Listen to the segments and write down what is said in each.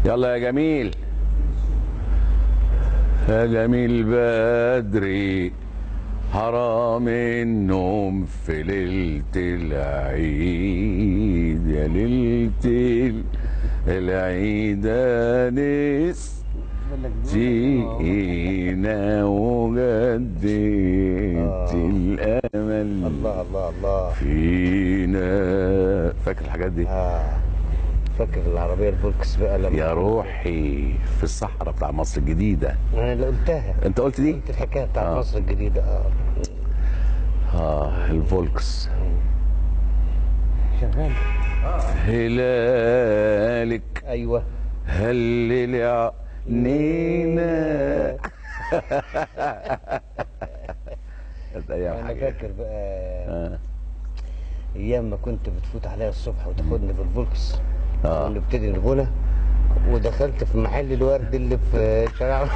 يلا يا جميل، يا جميل بدري، حرام النوم في ليلة العيد، يا ليلة العيد انس جينا وجدت الامل الله الله الله فينا. فاكر الحاجات دي؟ فاكر العربيه الفولكس بقى لما يا روحي في الصحراء بتاع مصر الجديدة. انا اللي قلتها. انت قلت دي؟ قلت الحكايه بتاعت مصر الجديده. الفولكس شغال. هلالك ايوه هلل عنينا. انا فاكر بقى ايام ما كنت بتفوت عليا الصبح وتاخدني في الفولكس ونبتدي الغنى، ودخلت في محل الورد اللي في شارع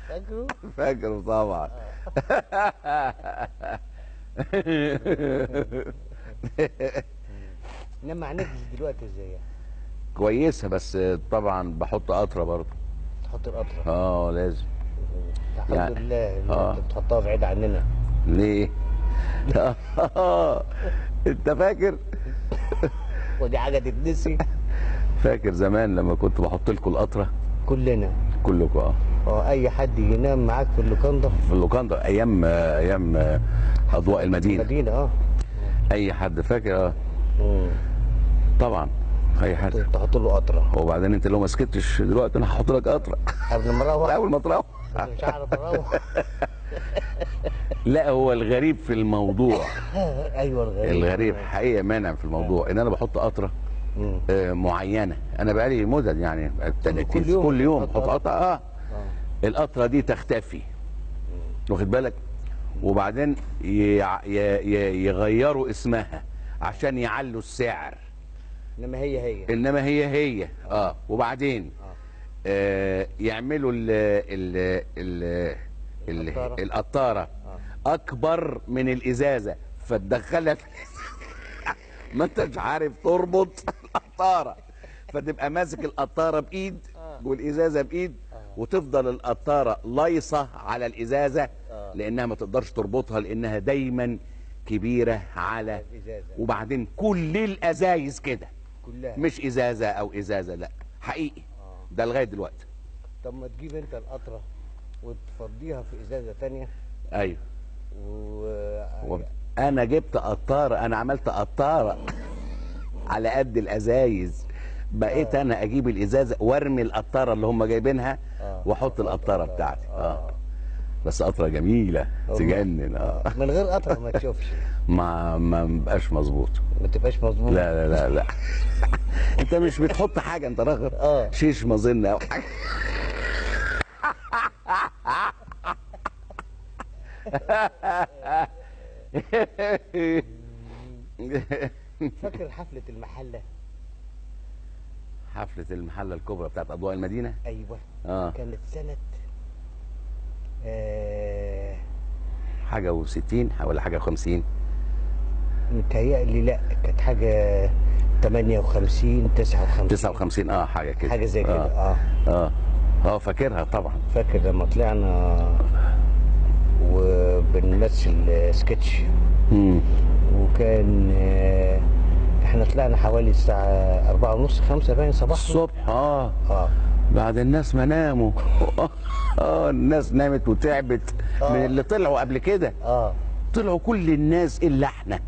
فاكره؟ فاكره طبعا. انما هنجلس دلوقتي ازاي؟ كويسه، بس طبعا بحط قطره برضه. تحط القطره؟ لازم. الحمد يعني لله انت بتحطها بعيد عننا. ليه؟ انت فاكر؟ ودي حاجه تتنسي؟ فاكر زمان لما كنت بحط لكم القطره؟ كلنا كلكم. اي حد ينام معاك في اللوكاندا. في اللوكاندا ايام اضواء المدينه. اي حد فاكر؟ طبعا اي حد تحط له قطره. وبعدين انت لو ما سكتش دلوقتي انا هحط لك قطره قبل ما نروح. اول ما تروح. مش هعرف اروح. لا، هو الغريب في الموضوع ايوه الغريب حقيقه مانع في الموضوع ان انا بحط قطره معينه. انا بقالي مدد يعني كل يوم بحط قطره. القطره دي تختفي، واخد بالك؟ وبعدين يغيروا اسمها عشان يعلوا السعر. انما هي وبعدين يعملوا القطاره اكبر من الازازه فتدخلها ما انتش عارف تربط القطاره، فتبقى ماسك القطاره بايد والازازه بايد، وتفضل القطاره لايصه على الازازه لانها ما تقدرش تربطها لانها دايما كبيره على الازازه. وبعدين كل الازايز كده كلها، مش ازازه او ازازه، لا حقيقي. ده لغايه دلوقتي. طب ما تجيب انت القطره وتفضيها في ازازه ثانيه. ايوه. انا جبت قطاره، انا عملت قطاره على قد الازايز. بقيت انا اجيب الازازه وارمي القطاره اللي هم جايبينها واحط القطاره بتاعتي. بس قطره جميله تجنن. من غير قطره ما تشوفش. ما بقاش مظبوط. ما تبقاش مظبوط. لا لا لا لا. انت مش بتحط حاجه، انت راغب شيش مظن او حاجه. فاكر حفله المحله؟ حفله المحله الكبرى بتاعت اضواء المدينه؟ ايوه. كانت سنه حاجه و60 ولا حاجه و50؟ متهيألي لا، كانت حاجه 58 59 حاجه كده، حاجه زي كده. فاكرها طبعا. فاكر لما طلعنا وبنمثل سكتش. وكان احنا طلعنا حوالي الساعه 4:30 5 باين صباحا الصبح. بعد الناس ما ناموا. الناس نامت وتعبت من اللي طلعوا قبل كده. طلعوا كل الناس الا احنا.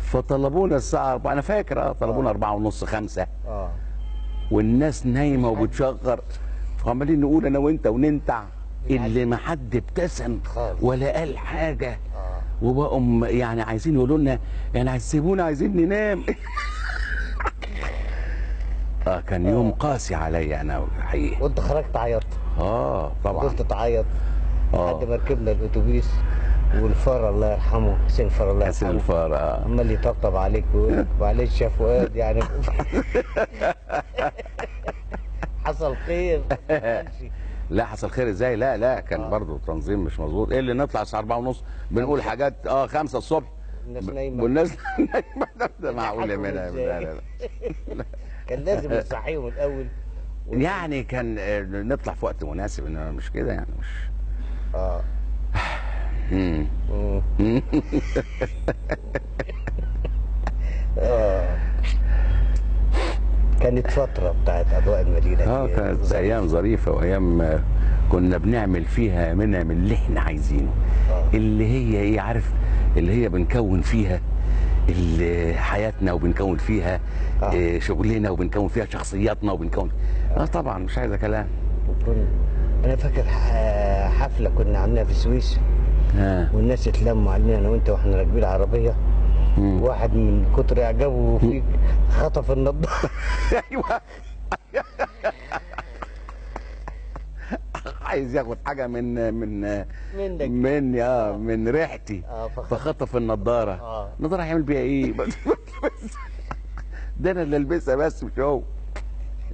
فطلبونا الساعه 4، انا فاكر طلبونا 4:30 5. والناس نايمه وبتشغر، فعمالين نقول انا وانت وننتع، اللي ما حد ابتسم ولا قال حاجه. وبقوا يعني عايزين يقولوا لنا يعني سيبونا عايزين ننام. كان يوم قاسي عليا انا حقيقي. وانت خرجت عيطت؟ طبعا. فضلت تعيط لحد ما ركبنا الاتوبيس، والفار الله يرحمه حسين الفار الله يرحمه. حسين الفار عمال يطبطب عليك ويقول لك معلش يا فؤاد يعني. حصل خير. لا حصل خير ازاي؟ لا كان برضو التنظيم مش مظبوط. ايه اللي نطلع الساعه 4:30 بنقول حاجات 5 الصبح الناس نايمه والناس نايمه. ده معقوله منها؟ لا لا لا. كان لازم نصحيهم الاول يعني كان نطلع في وقت مناسب، انما مش كده يعني، مش كانت فترة بتاعت أضواء المدينة دي كانت أيام ظريفة، وأيام كنا بنعمل فيها منها من اللي احنا عايزينه. اللي هي ايه، عارف، اللي هي بنكون فيها اللي حياتنا، وبنكون فيها شغلنا، وبنكون فيها شخصياتنا، وبنكون طبعا مش عايزة كلام. أنا فاكر حفلة كنا عاملينها في السويس، والناس اتلموا علينا أنا وأنت وإحنا راكبين العربية. واحد من كتر إعجابه فيك خطف النضارة. ايوه عايز ياخد حاجه منك، مني من ريحتي، فخطف النضاره. النضاره هيعمل بيها ايه؟ ده انا اللي البسها بس، مش هو.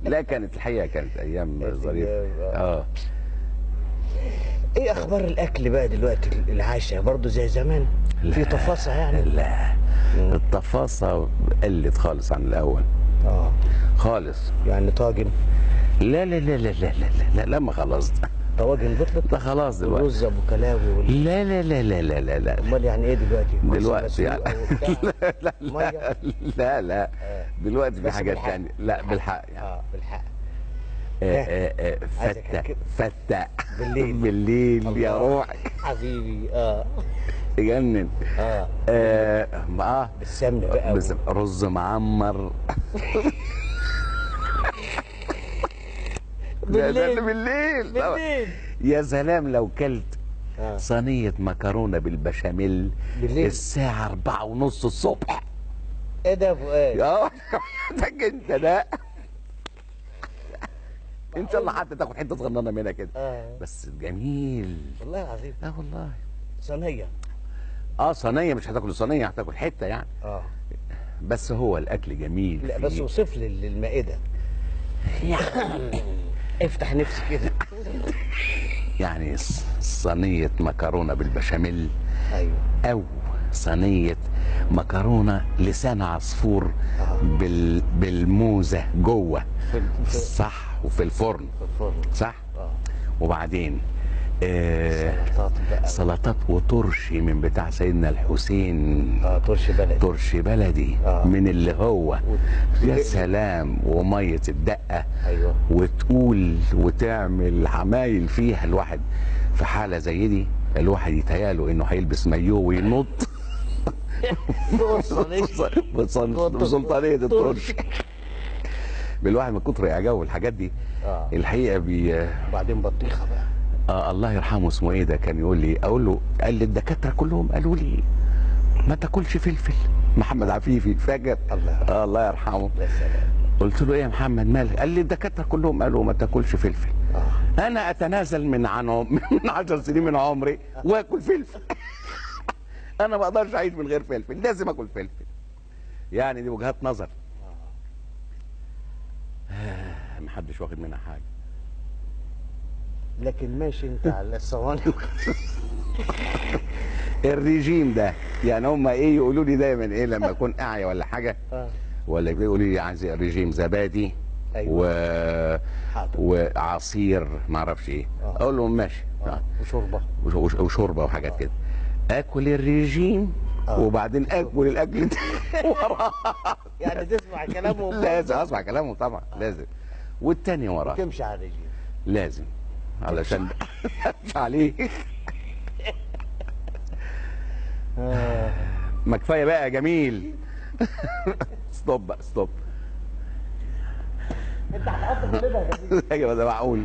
لا كانت الحقيقه كانت ايام ظريفه. ايه اخبار الاكل بقى دلوقتي؟ العشاء برضه زي زمان؟ في تفاصيل يعني؟ لا التفاصيل قلت خالص عن الاول. خالص. يعني طاجن؟ لا لا لا لا لا لا لا ما خلاص. طواجن بطلت؟ ده خلاص دلوقتي. رز ابو كلاوي لا لا لا لا لا لا لا. امال يعني ايه دلوقتي يعني لا لا لا لا دلوقتي في حاجات ثانيه. لا بالحق يعني. بالحق. فتة بالليل يا روحي حبيبي. تجنن. بالسمنه بقى رز معمر. بالليل يا سلام لو كلت صينيه مكرونه بالبشاميل بالليل الساعه 4:30 الصبح. ايه ده يا فؤاد؟ انت ده ان شاء الله حتى تاخد حته صغننه منها كده. بس جميل والله العظيم. والله صينيه. صينيه، مش هتاكل صينيه، هتاكل حته يعني. بس هو الاكل جميل. لا بس اوصف لي المائده يعني. افتح نفسي كده. يعني صينيه مكرونه بالبشاميل. ايوه. او صينيه مكرونه لسان عصفور بالموزه جوه. صح. وفي الفرن. صح. وبعدين سلطات وترشي من بتاع سيدنا الحسين. ترشي بلدي. من اللي هو يا سلام. وميه الدقه. ايوه. وتقول وتعمل عمايل فيها. الواحد في حاله زي دي الواحد يتهيأله انه هيلبس مايوه وينط بسلطانيه الترشي. بالواحد من كتر اعجابه الحاجات دي. الحقيقه وبعدين بطيخه بقى. الله يرحمه اسمه ايه ده، كان يقول لي، اقول له، قال لي الدكاتره كلهم قالوا لي ما تاكلش فلفل. محمد عفيفي فاكر؟ الله يرحمه. قلت له ايه يا محمد مالك؟ قال لي الدكاتره كلهم قالوا ما تاكلش فلفل. انا اتنازل من 10 سنين من عمري واكل فلفل. انا ما اقدرش اعيش من غير فلفل، لازم اكل فلفل. يعني دي وجهات نظر. محدش واخد منها حاجه. لكن ماشي انت على الصواني. الرجيم ده يعني هم ايه يقولوا لي دايما ايه لما اكون اعيا ولا حاجه، ولا يقولوا لي عايز رجيم زبادي. أيوة. وعصير ما اعرفش ايه. اقول لهم ماشي. وشوربه وحاجات كده. اكل الرجيم وبعدين اكل الاكل وراه. يعني تسمع كلامهم؟ لازم اسمع كلامهم طبعا. لازم. والتاني وراه تمشي على الرجيم لازم، علشان مش عليه. ما كفايه بقى يا جميل. ستوب بقى ستوب. انت هتحط كل ده يا جميل. ايوه ده معقول.